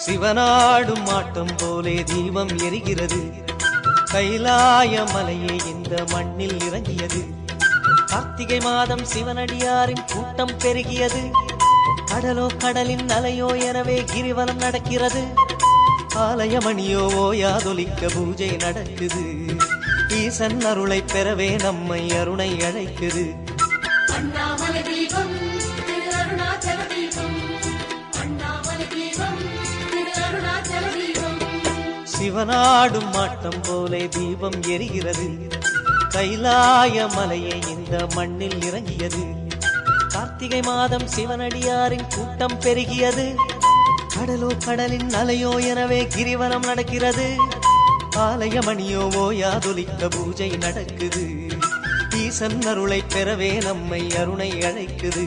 சிவனாடும் ஆட்டம் போலே தீபம் எரிகிறது. கைலாய மலையே இந்த மண்ணில் இறங்கியது. கார்த்திகை மாதம் சிவனடியாரின் கூட்டம் பெருகியது. கடலோ கடலின் அலையோ எனவே கிரிவலம் நடக்கிறது. ஆலயமணியோ ஓயாதொலிக்க பூஜை நடக்குது. ஈசன் அருளை பெறவே நம்மை அருணை அழைக்குது. அண்ணாமலை தீபம் திரு அருணாச்சல தீபம், அண்ணாமலை தீபம் திரு அருணாச்சல தீபம். சிவனாடும் ஆட்டம் போலே தீபம் எரிகிறது. கைலாய மலையே இந்த மண்ணில் இறங்கியது. கார்த்திகை மாதம் சிவனடியாரின் கூட்டம் பெருகியது. கடலோ கடலின் அலையோ எனவே கிரிவலம் நடக்கிறது. ஆலயமணியோ ஓயாதொலிக்க பூஜை நடக்குது. ஈசன் அருளை பெறவே நம்மை அருணை அழைக்குது.